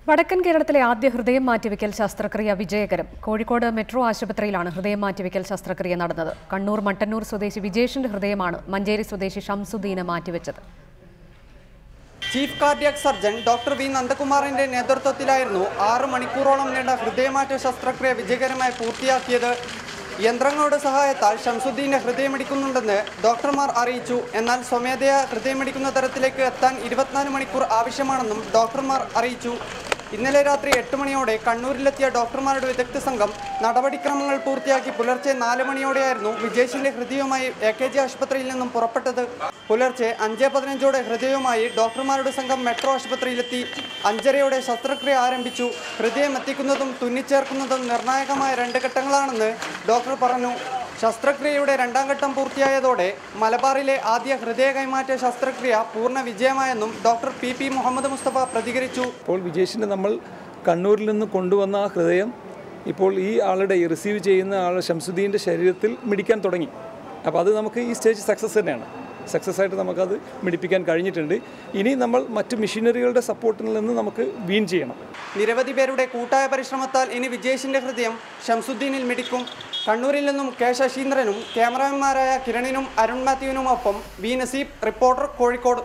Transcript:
വടക്കൻ കേരളത്തിലെ ആദ്യ ഹൃദയം മാറ്റിവെക്കൽ ശസ്ത്രക്രിയ വിജയകരം. കോഴിക്കോട് മെട്രോ ആശുപത്രിയിലാണ് ഹൃദയം മാറ്റിവെക്കൽ ശസ്ത്രക്രിയ നടന്നത്. കണ്ണൂർ മട്ടന്നൂർ സ്വദേശി വിജേഷിന്റെ ഹൃദയമാണ് മഞ്ചേരി സ്വദേശി ഷംസുദ്ദീന് മാറ്റിവെച്ചത്. Chief cardiac surgeon doctor V നന്ദകുമാറിന്റെ നേതൃത്വത്തിലായിരുന്നു 6 മണിക്കൂറോളം നീണ്ട ഹൃദയമാറ്റ ശസ്ത്രക്രിയ വിജയകരമായി പൂർത്തിയാക്കിയത്. യന്ത്രങ്ങളുടെ സഹായത്താൽ ഷംസുദ്ദീന്റെ ഹൃദയമിടിക്കുന്നുണ്ടെന്ന് ഡോക്ടർമാർ അറിയിച്ചു. എന്നാൽ സ്വമേധയാ ഹൃദയമിടിക്കുന്ന തരത്തിലേക്ക് എത്താൻ 24 മണിക്കൂർ ആവശ്യമാണെന്നും ഡോക്ടർമാർ അറിയിച്ചു. ഇന്നലെ രാത്രി 8 മണിയോടെ കണ്ണൂരിലെത്തിയ ഡോക്ടർമാരുടെ വിദഗ്ധ സംഘം നടപടിക്രമങ്ങൾ പൂർത്തിയാക്കി പുലർച്ചെ 4 മണിയോടെയായിരുന്നു വിജേഷിന്റെ ഹൃദയവുമായി AKG ആശുപത്രിയിൽ നിന്നും പുറപ്പെട്ടത്. പുലർച്ചെ 5:15ഓടെ ഹൃദയവുമായി ഡോക്ടർമാരുടെ സംഘം മെട്രോ ആശുപത്രിയിലെത്തി 5:30ഓടെ ശസ്ത്രക്രിയ ആരംഭിച്ചു. ഹൃദയം എത്തിക്കുന്നതും തുന്നിച്ചേർക്കുന്നതും നിർണായകമായ 2 ഘട്ടങ്ങളാണെന്ന് ഡോക്ടർ പറഞ്ഞു. ശസ്ത്രക്രിയയുടെ 2ാം ഘട്ടം പൂർത്തിയായതോടെ മലബാറിലെ ആദ്യ ഹൃദയ കൈമാറ്റ ശസ്ത്രക്രിയ പൂർണ്ണ വിജയമായെന്നും ഡോക്ടർ PP മുഹമ്മദ് മുസ്തഫ പ്രതികരിച്ചു. ഇപ്പോൾ വിജേഷിനെ നമ്മൾ കണ്ണൂരിൽ നിന്ന് കൊണ്ടുവന്ന ആ ഹൃദയം ഇപ്പോൾ ഈ ആളുടെ റിസീവ് ചെയ്യുന്ന ആൾ ഷംസുദ്ദീൻ്റെ ശരീരത്തിൽ മിടിക്കാൻ തുടങ്ങി. അപ്പോൾ അത് നമുക്ക് ഈ സ്റ്റേജ് സക്സസ് തന്നെയാണ്. സക്സസ് ആയിട്ട് നമുക്കത് മിടിപ്പിക്കാൻ കഴിഞ്ഞിട്ടുണ്ട്. ഇനി നമ്മൾ മറ്റ് മെഷീനറികളുടെ സപ്പോർട്ടിൽ നിന്ന് നമുക്ക് വീൻ ചെയ്യണം. നിരവധി പേരുടെ കൂട്ടായ പരിശ്രമത്താൽ ഇനി വിജേഷിന്റെ ഹൃദയം ഷംസുദ്ദീനിൽ മിടിക്കും. കണ്ണൂരിൽ നിന്നും K ശശീന്ദ്രനും ക്യാമറാമാൻമാരായ കിരണിനും അരുൺ മാത്യുവിനുമൊപ്പം V നസീബ്, റിപ്പോർട്ടർ, കോഴിക്കോട്.